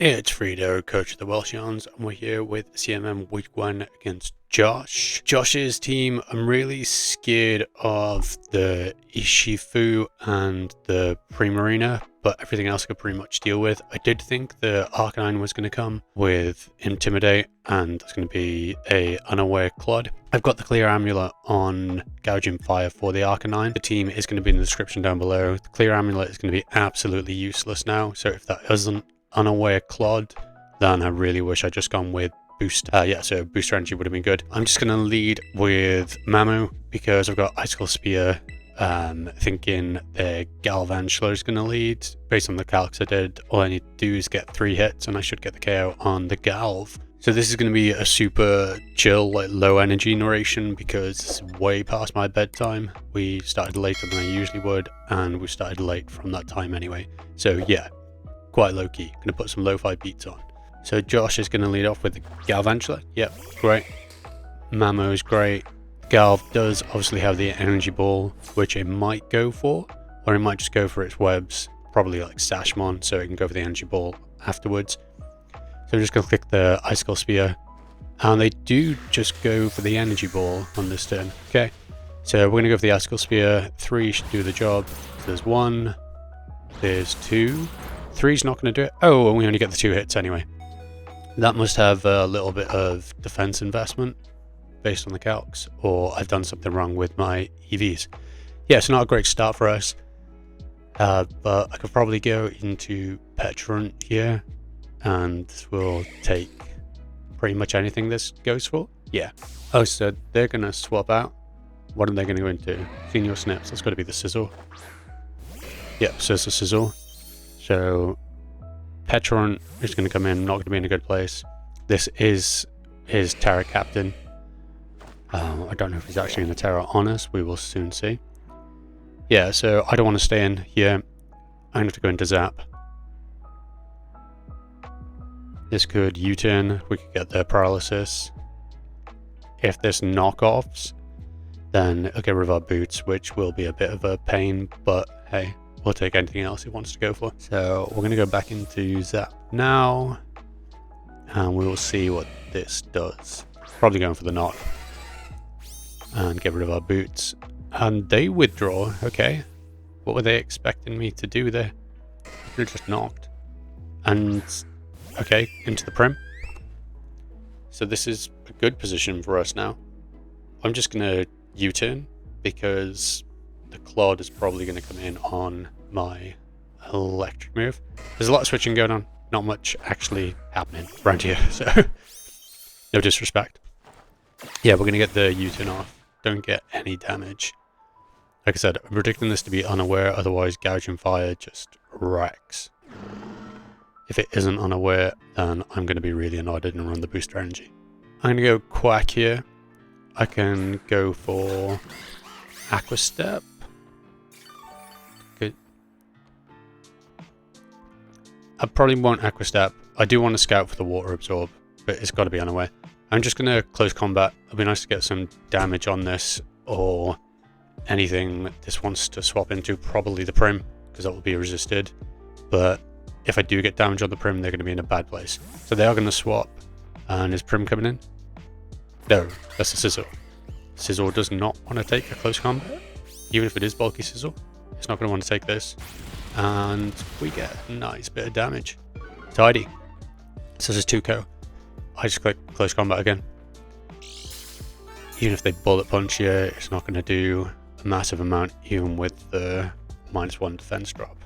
It's Fredo, coach of the Welsheons, and we're here with CMM Week 1 against Josh. Josh's team, I'm really scared of the Urshifu and the Primarina, but everything else I could pretty much deal with. I did think the Arcanine was going to come with Intimidate, and it's going to be a unaware Clod. I've got the Clear Amulet on Gouging Fire for the Arcanine. The team is going to be in the description down below. The Clear Amulet is going to be absolutely useless now, so if that isn't unaware Clod, then I really wish I'd just gone with boost. So booster energy would have been good. I'm just going to lead with Mamu because I've got Icicle Spear, thinking the Galvantula is going to lead. Based on the calcs I did, all I need to do is get 3 hits and I should get the KO on the Galv. So this is going to be a super chill, like low energy narration because it's way past my bedtime. We started later than I usually would, and we started late from that time anyway. So yeah, quite low key. Gonna put some lo-fi beats on. So Josh is gonna lead off with the Galvantula. Yep, great. Mamo is great. Galv does obviously have the energy ball, which it might go for, or it might just go for its webs, probably like Sashmon, so it can go for the energy ball afterwards. So I'm just gonna click the Icicle Spear, and they do just go for the energy ball on this turn. Okay, so we're gonna go for the Icicle Spear. 3 should do the job. So there's 1, there's 2. 3's not going to do it. Oh, and we only get the 2 hits anyway. That must have a little bit of defense investment based on the calcs, or I've done something wrong with my EVs. Yeah, it's not a great start for us, but I could probably go into Petrunt here, and we'll take pretty much anything this goes for. Yeah. Oh, so they're going to swap out. What are they going to go into? Senior Snips. That's got to be the Sizzle. Yep, so it's a Sizzle. So Petron is going to come in, not going to be in a good place. This is his Terra Captain. I don't know if he's actually in the Terra Honors. We will soon see. Yeah, so I don't want to stay in here. I'm going to have to go into Zap. This could U-turn. We could get the Paralysis. If this knockoffs, then I'll get rid of our boots, which will be a bit of a pain, but hey. We'll take anything else he wants to go for. So we're going to go back into Zap now, and we will see what this does. Probably going for the knock and get rid of our boots. And they withdraw. Okay, what were they expecting me to do there? They just knocked. And okay, into the Prim. So this is a good position for us now. I'm just going to U-turn because the Clod is probably going to come in on my electric move. There's a lot of switching going on, not much actually happening around here, so no disrespect. Yeah, we're going to get the U-turn off. Don't get any damage. Like I said, I'm predicting this to be unaware, otherwise Gouging Fire just wrecks. If it isn't unaware, then I'm going to be really annoyed and run the booster energy. I'm going to go Quack here. I can go for Aqua Step. I probably won't Aqua Step. I do want to scout for the Water Absorb, but it's got to be unaware. I'm just going to close combat. It'll be nice to get some damage on this, or anything this wants to swap into, probably the Prim, because that will be resisted. But if I do get damage on the Prim, they're going to be in a bad place. So they are going to swap, and is Prim coming in? No, that's a Sizzle. Sizzle does not want to take a close combat, even if it is bulky Sizzle. It's not going to want to take this. And we get a nice bit of damage. Tidy. So this is 2 KO. I just click close combat again. Even if they bullet punch you, it's not going to do a massive amount, even with the -1 defense drop.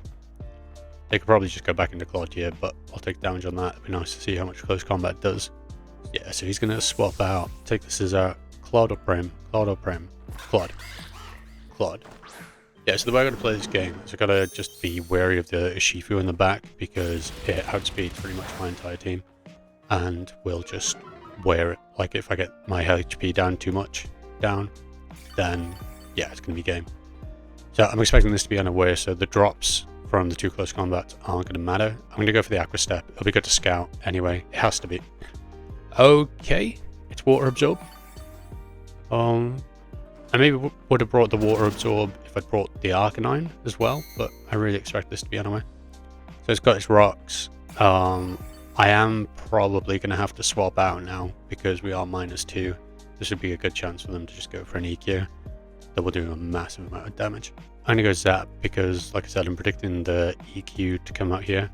They could probably just go back into Clod here, but I'll take damage on that. It'd be nice to see how much close combat does. Yeah, so he's going to swap out, take the Scissor, Clod or Prim, Clod or Prim, Clod, Clod. Yeah, so the way I'm going to play this game is I've got to just be wary of the Urshifu in the back because it outspeeds pretty much my entire team and will just wear it. Like if I get my HP down too much then yeah, it's going to be game. So I'm expecting this to be unaware, so the drops from the 2 close combats aren't going to matter. I'm going to go for the Aqua Step. It'll be good to scout anyway. It has to be. Okay, it's Water Absorb. I maybe would have brought the Water Absorb if I'd brought the Arcanine as well, but I really expect this to be unaware. So it's got its rocks. I am probably going to have to swap out now because we are -2. This would be a good chance for them to just go for an EQ. That will do a massive amount of damage. I'm going to go Zap because, like I said, I'm predicting the EQ to come out here.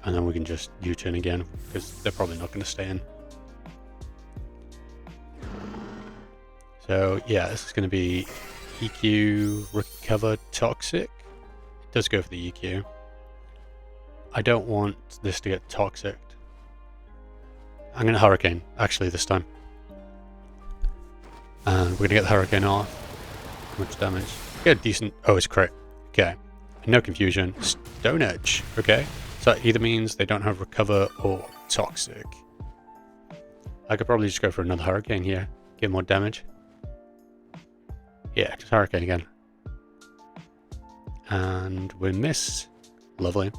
And then we can just U-turn again because they're probably not going to stay in. So yeah, this is going to be EQ, Recover, Toxic. It does go for the EQ. I don't want this to get toxic. I'm going to Hurricane, actually, this time. And we're going to get the Hurricane off. How much damage? Get a decent... Oh, it's crit. Okay. No confusion. Stone Edge. Okay. So that either means they don't have Recover or Toxic. I could probably just go for another Hurricane here. Get more damage. Yeah, just Hurricane again. And we miss. Lovely.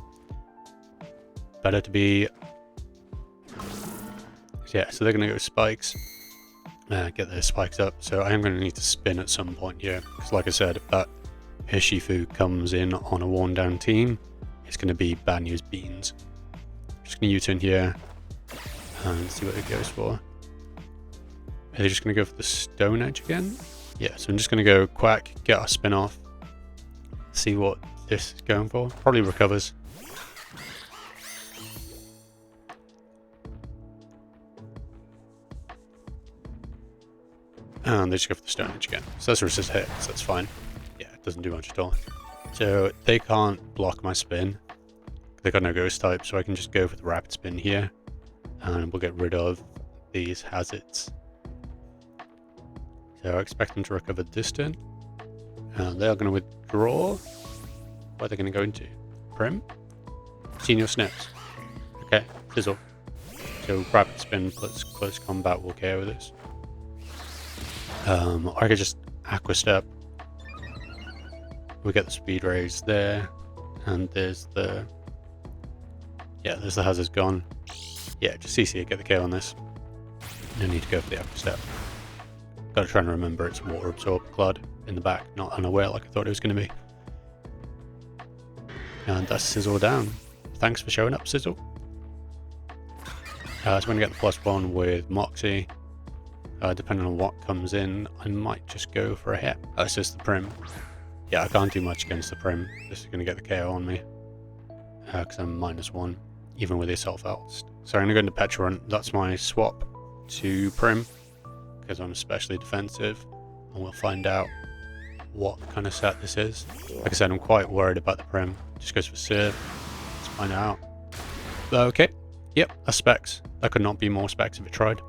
Better to be... Yeah, so they're going to go Spikes. Get their Spikes up. So I am going to need to spin at some point here. Because like I said, if that Urshifu comes in on a worn down team, it's going to be bad news beans. Just going to U-turn here. And see what it goes for. Are they just going to go for the Stone Edge again? Yeah, so I'm just going to go Quack, get our spin off. See what this is going for. Probably recovers. And they just go for the Stone Edge again. So that's a resist hit, so that's fine. Yeah, it doesn't do much at all. So they can't block my spin. They got no ghost type, so I can just go for the rapid spin here. And we'll get rid of these hazards. So I expect them to recover this turn. And they are going to withdraw. What are they going to go into? Prim? Senior Snips. Okay, Fizzle. So rapid spin plus close combat will KO this. Or I could just Aqua Step. We get the speed raise there. And there's the... Yeah, there's the hazards gone. Yeah, just CC it, get the KO on this. No need to go for the Aqua Step. Gotta try and remember it's Water Absorb Cloud in the back, not Unaware like I thought it was going to be. And that's Sizzle down. Thanks for showing up, Sizzle. So I'm going to get the +1 with Moxie. Depending on what comes in, I might just go for a hit. That's just the Prim. Yeah, I can't do much against the Prim. This is going to get the KO on me. Because I'm -1, even with his Oust. So I'm going to go into Petulant. That's my swap to Prim. Because I'm especially defensive. And we'll find out what kind of set this is. Like I said, I'm quite worried about the Prim. Just goes for Serve. Let's find out. Okay. Yep, that's Specs. That could not be more Specs if it tried.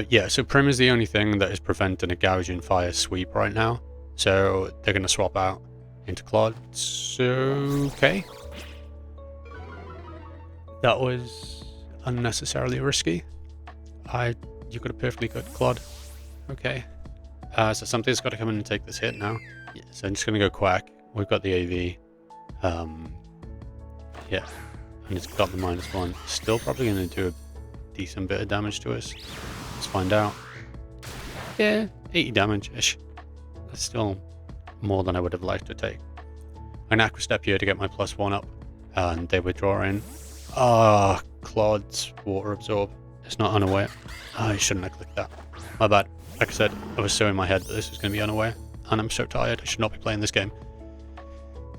Yeah, so Prim is the only thing that is preventing a Gouging Fire sweep right now. So they're going to swap out into Claude. So, okay. That was unnecessarily risky. You could have perfectly got Claude. Okay. So something's got to come in and take this hit now. Yeah, so I'm just going to go Quack. We've got the AV. Yeah. And it's got the -1. Still probably going to do a decent bit of damage to us. Let's find out. Yeah, 80 damage-ish. That's still more than I would have liked to take. I'm going to Aqua Step here to get my +1 up. And they withdraw in. Ah, Claude's Water Absorb. It's not Unaware. I shouldn't have clicked that. My bad. Like I said, I was so in my head that this was going to be Unaware. And I'm so tired, I should not be playing this game.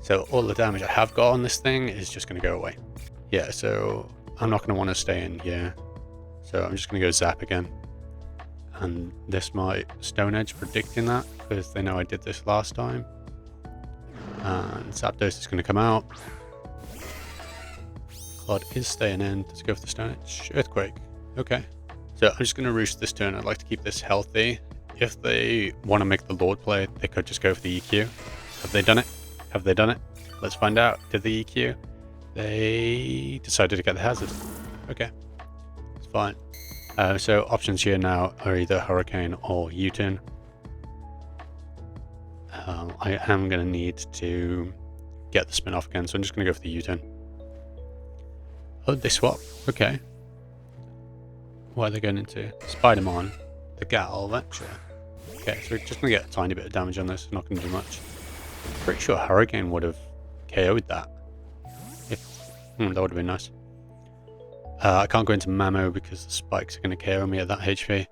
So all the damage I have got on this thing is just going to go away. Yeah, so I'm not going to want to stay in here. So I'm just going to go Zap again. And this might Stone Edge predicting that, because they know I did this last time. And Zapdos is going to come out. Claude is staying in. Let's go for the Stone Edge. Earthquake. Okay. So I'm just going to roost this turn. I'd like to keep this healthy. If they want to make the Lord play, they could just go for the EQ. Have they done it? Have they done it? Let's find out. Did the EQ? They decided to get the hazard. Okay. It's fine. So options here now are either Hurricane or U-turn. I am going to need to get the spin off again, so I'm just going to go for the U-turn. Oh, they swap. Okay. What are they going into? Spider-Man. The 𝐿𝐷𝐲𝙎. Okay, so we're just going to get a tiny bit of damage on this. Not going to do much. Pretty sure Hurricane would have KO'd that. If that would have been nice. I can't go into Mamo because the spikes are going to KO me at that HP.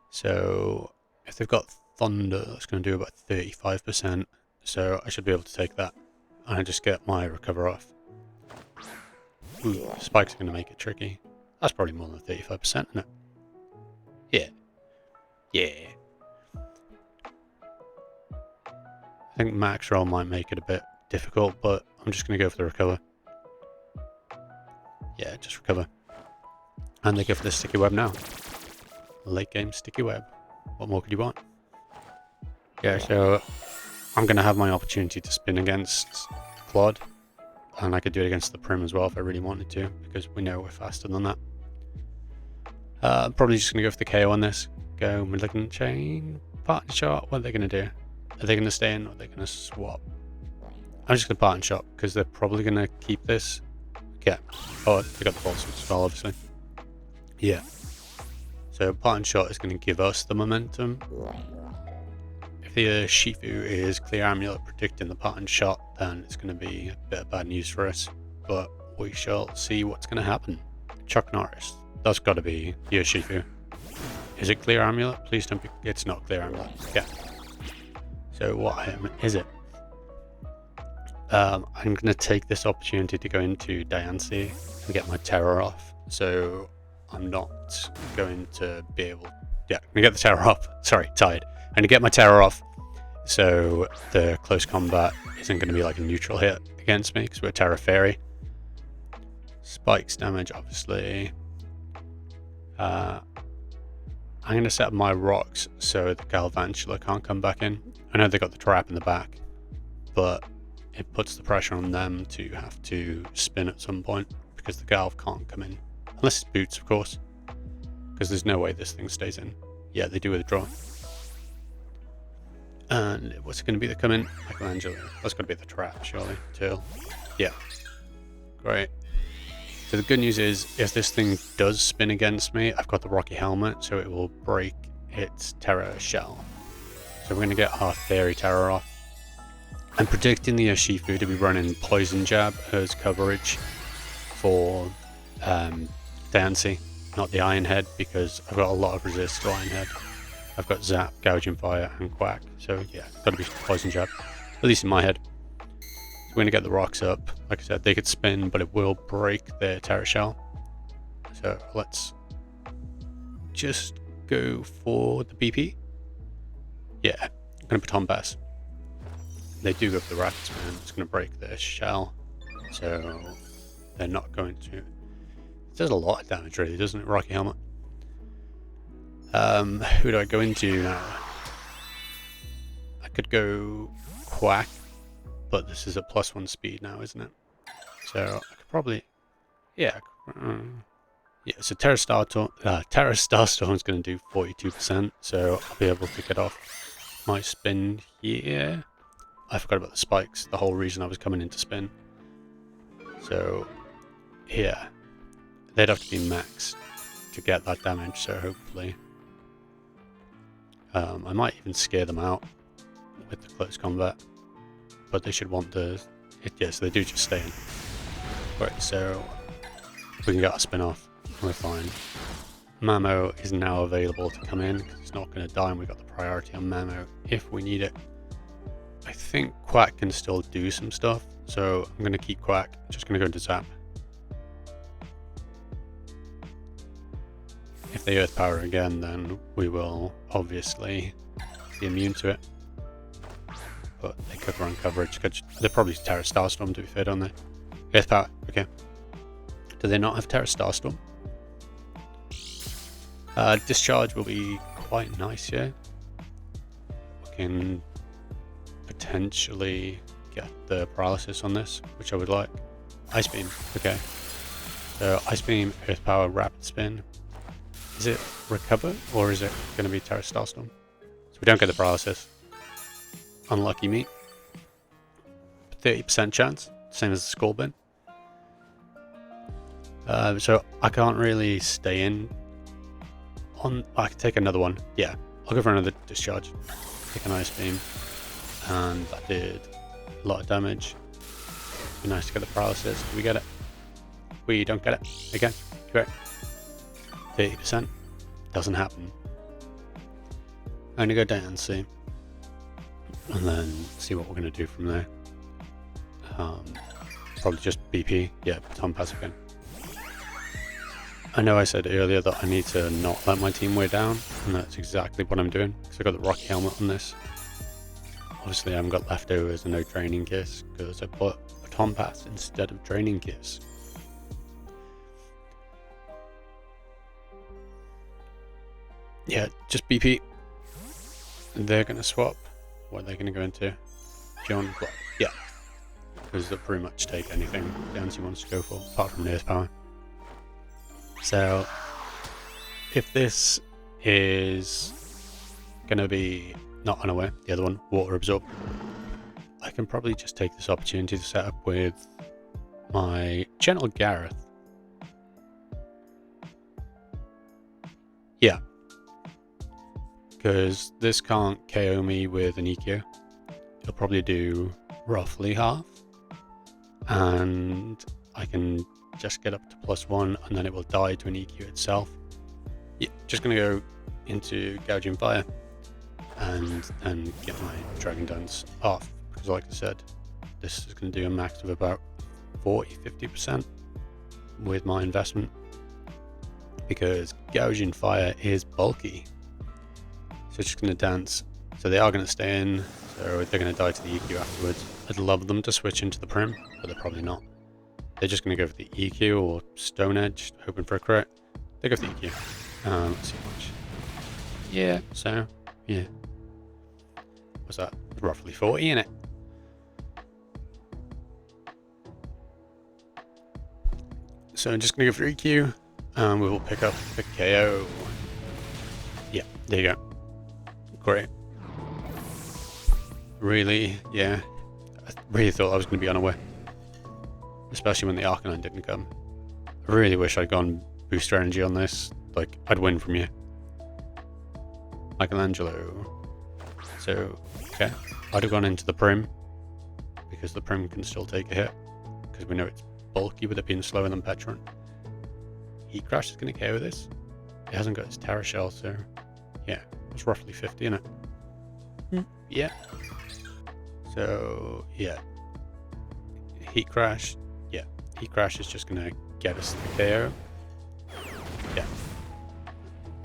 So if they've got Thunder, that's going to do about 35%. So I should be able to take that. And I just get my recover off. Ooh, spikes are going to make it tricky. That's probably more than 35%, isn't it? Yeah. Yeah. I think max roll might make it a bit difficult, but I'm just going to go for the recover. Yeah, just recover. And they go for the sticky web now. Late game sticky web. What more could you want? Yeah, so I'm going to have my opportunity to spin against Claude. And I could do it against the Prim as well if I really wanted to, because we know we're faster than that. I'm probably just going to go for the KO on this. Go Malignant Chain, Parting Shot. What are they going to do? Are they going to stay in or are they going to swap? I'm just going to Parting Shot because they're probably going to keep this. Yeah. Oh, they got the ball switch as well, obviously. Yeah. So Parting Shot is going to give us the momentum. If the Urshifu is Clear Amulet predicting the Parting Shot, then it's going to be a bit of bad news for us. But we shall see what's going to happen. Chuck Norris. That's got to be the Urshifu. Is it Clear Amulet? Please don't be... It's not Clear Amulet. Yeah. So what item is it? I'm going to take this opportunity to go into 𝙉𝙀𝙄𝙎 and get my terror off. So I'm not going to be able... Yeah, I'm going to get the terror off. Sorry, tied. I'm going to get my terror off. So the close combat isn't going to be like a neutral hit against me because we're Terra Fairy. Spikes damage, obviously. I'm going to set up my rocks so the Galvantula can't come back in. I know they got the trap in the back, but it puts the pressure on them to have to spin at some point because the Galv can't come in. Unless it's boots, of course, because there's no way this thing stays in. Yeah, they do withdraw. And what's it going to be that come in? Michelangelo. That's going to be the trap, surely. Till. Yeah. Great. So the good news is, if this thing does spin against me, I've got the Rocky Helmet, so it will break its Terror Shell. So we're going to get our Fairy Terror off. I'm predicting the Urshifu to be running Poison Jab as coverage for 𝙉𝙀𝙖, not the Iron Head, because I've got a lot of resist to Iron Head. I've got Zap, Gouging Fire, and Quack, so yeah, got to be Poison Jab, at least in my head. We're going to get the rocks up. Like I said, they could spin, but it will break their Terror Shell. So let's just go for the BP. Yeah, I'm going to put on Bass. They do go for the Rapid Spin. It's going to break their shell. So they're not going to... It does a lot of damage, really, doesn't it, Rocky Helmet? Who do I go into now? I could go Quack. But this is a +1 speed now, isn't it? So I could probably, yeah, yeah. So Terra Starstorm is going to do 42%, so I'll be able to get off my spin here. I forgot about the spikes. The whole reason I was coming in to spin. So yeah, they'd have to be maxed to get that damage. So hopefully, I might even scare them out with the close combat. But they should want the... Yeah, so they do just stay in. Right, so we can get our spin off. We're fine. Mamo is now available to come in because it's not going to die, and we've got the priority on Mamo if we need it. I think Quack can still do some stuff, so I'm going to keep Quack. Just going to go into Zap. If they Earth Power again, then we will obviously be immune to it. But they could run coverage. They're probably Terra Starstorm, to be fair, don't they? Earth Power, okay. Do they not have Terra Starstorm? Discharge will be quite nice here. We can potentially get the paralysis on this, which I would like. Ice Beam, okay. So Ice Beam, Earth Power, Rapid Spin. Is it Recover, or is it going to be Terra Starstorm? So we don't get the paralysis. Unlucky me. 30% chance, same as the Skull Bin. So I can't really stay in on... I can take another one. Yeah, I'll go for another Discharge. Take an Ice Beam. And that did a lot of damage. Be nice to get the paralysis. Did we get it? We don't get it. Again. Great. 30%. Doesn't happen. I'm going to go down and see. And then see what we're going to do from there. Probably just BP. Yeah, baton pass again. I know I said earlier that I need to not let my team wear down, and that's exactly what I'm doing, because I got the Rocky helmet on this. Obviously I haven't got leftovers and no Draining Kiss, because I put baton pass instead of Draining Kiss. Yeah, just BP. They're going to swap. What are they going to go into? John Block. Yeah. Because they'll pretty much take anything 𝐿𝐻𝐶 wants to go for, apart from Nurse Power. So, if this is going to be not unaware, the other one, Water Absorb, I can probably just take this opportunity to set up with my Gentle Gareth. Yeah. Because this can't KO me with an EQ. It'll probably do roughly half. And I can just get up to +1 and then it will die to an EQ itself. Yeah, just going to go into Gouging Fire and then get my Dragon Dance off. Because like I said, this is going to do a max of about 40-50% with my investment. Because Gouging Fire is bulky. So it's just going to dance. So they are going to stay in. So they're going to die to the EQ afterwards. I'd love them to switch into the Prim, but they're probably not. They're just going to go for the EQ or Stone Edge, hoping for a crit. They go for the EQ. Let's see how much. Yeah, so, yeah. What's that? Roughly 40 in it. So I'm just going to go for EQ. We will pick up the KO. Yeah, there you go. Great. Really, yeah. I really thought I was going to be unaware. Especially when the Arcanine didn't come. I really wish I'd gone booster energy on this. Like, I'd win from you. Michelangelo. So, okay. I'd have gone into the Prim. Because the Prim can still take a hit. Because we know it's bulky with it being slower than Petron. Heat Crash is going to KO this. It hasn't got its Terra Shell, so yeah. It's roughly 50, isn't it? Yeah. So, yeah. Heat Crash. Yeah. Heat Crash is just going to get us the KO. Yeah.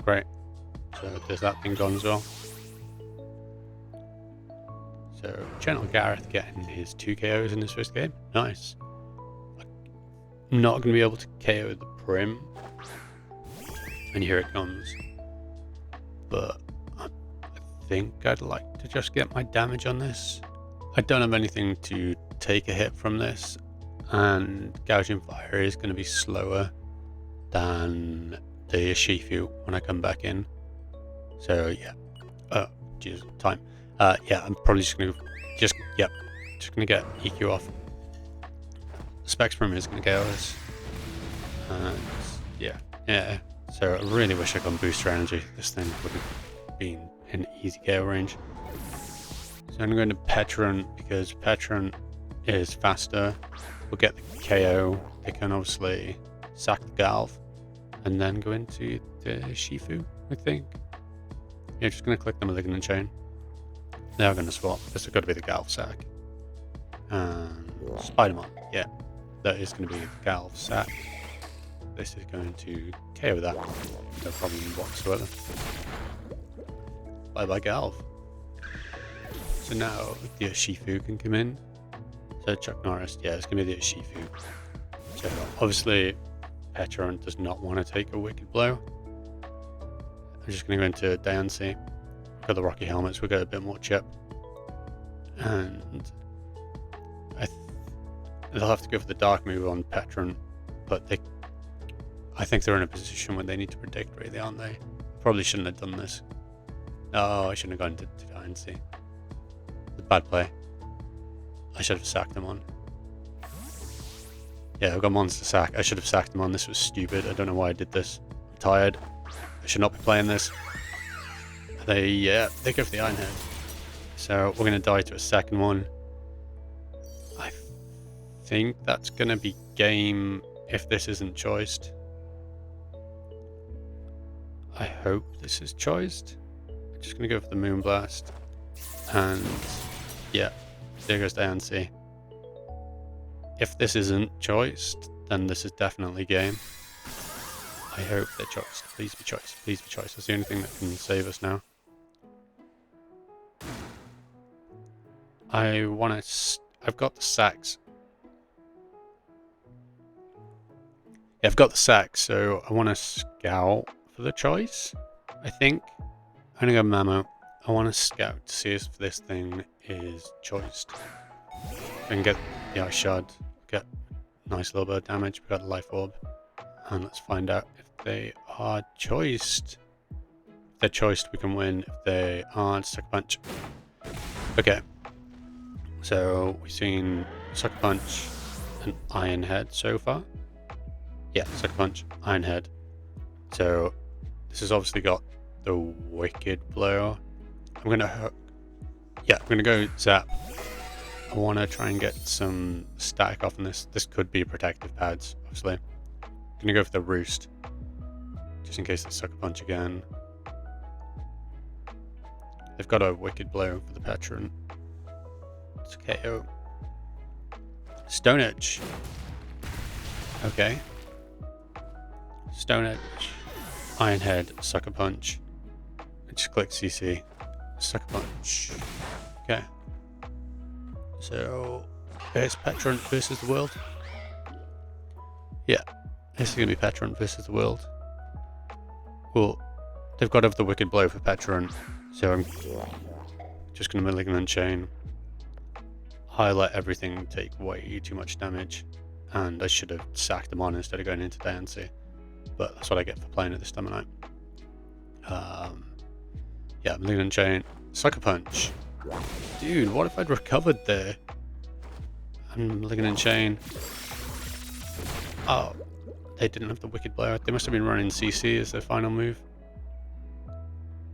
Great. So, there's that thing gone as well. So, Gentle Gareth getting his 2 KOs in his first game. Nice. I'm not going to be able to KO the Prim. And here it comes. But I think I'd like to just get my damage on this. I don't have anything to take a hit from this. And Gouging Fire is going to be slower than the Urshifu when I come back in. So yeah. Oh, Jesus, time. Yeah, I'm probably just going to just going to get EQ off. Specs Prim is going to KO this. And yeah. So I really wish I'd gone booster energy. This thing would have been in easy KO range. So I'm going to Petron because Petron is faster. We'll get the KO. They can obviously sack the Galv and then go into the Urshifu, I think. Yeah, just going to click the Malignant Chain. They are going to swap. This has got to be the Galv sack. And Spider-Man, yeah. That is going to be the Galv sack. This is going to KO that. No problem whatsoever. Bye bye Galv. So now the Urshifu can come in. So Chuck Norris, yeah, it's going to be the Urshifu. So obviously Petron does not want to take a Wicked Blow. I'm just going to go into 𝐿𝐻𝐶. We've got the Rocky Helmets, we'll get a bit more chip. And they'll have to go for the Dark move on Petron, but I think they're in a position where they need to predict, really, aren't they? Probably shouldn't have done this. No, I shouldn't have gone to 𝐿𝐻𝐶. The bad play. I should have sacked them on. Yeah, I've got Monster Sack. I should have sacked them on. This was stupid. I don't know why I did this. I'm tired. I should not be playing this. They go for the Iron Head. So we're going to die to a second one. I think that's going to be game if this isn't choiced. I hope this is choiced. I'm just going to go for the Moonblast. And yeah, there goes 𝐿𝙃𝙄𝙎. If this isn't choiced, then this is definitely game. I hope they're choiced. Please be choiced. Please be choiced. That's the only thing that can save us now. I've got the sacks. Yeah, I've got the sacks, so I want to scout for the choice, I think. I'm going to go Mamo. I want to scout to see if this thing is choiced. I can get the Ice Shard, get a nice little bit of damage. We've got the Life Orb. And let's find out if they are choiced. If they're choiced, we can win. If they aren't, Sucker Punch. Okay. So we've seen Sucker Punch and Iron Head so far. Yeah, Sucker Punch, Iron Head. So this has obviously got the Wicked Blow. I'm gonna go Zap. I want to try and get some static off on this. This could be protective pads, obviously. I'm gonna go for the Roost, just in case they Sucker Punch again. They've got a Wicked Blow for the Patron. It's KO. Stone Edge. Okay. Stone Edge. Iron Head. Sucker Punch. I just click CC. Sucker Punch. Okay. So it's Patron versus the world. Yeah. This is going to be Patron versus the world. Well, they've got to have the Wicked Blow for Patron. So I'm just going to Malignant Chain. Highlight everything, take way too much damage, and I should have sacked them on instead of going into 𝐿𝙃𝙄𝙎, but that's what I get for playing at this time of night. Yeah, Malignant Chain, Sucker Punch. Dude, what if I'd recovered there? And Malignant Chain. Oh, they didn't have the Wicked Blow. They must have been running CC as their final move.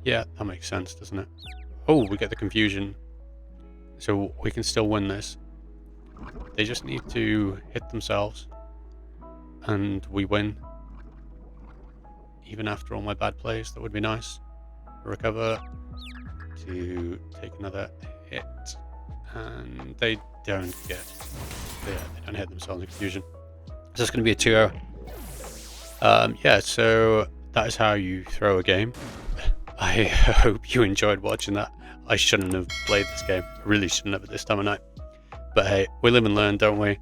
Yeah, that makes sense, doesn't it? Oh, we get the confusion. So we can still win this. They just need to hit themselves. And we win. Even after all my bad plays, that would be nice. Recover to take another hit. And they don't get... Yeah, they don't hit themselves in confusion. So it's going to be a 2-0. Yeah, so that is how you throw a game. I hope you enjoyed watching that. I shouldn't have played this game. I really shouldn't have at this time of night. But hey, we live and learn, don't we?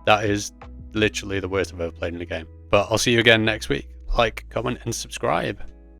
That is literally the worst I've ever played in a game. But I'll see you again next week. Like, comment, and subscribe.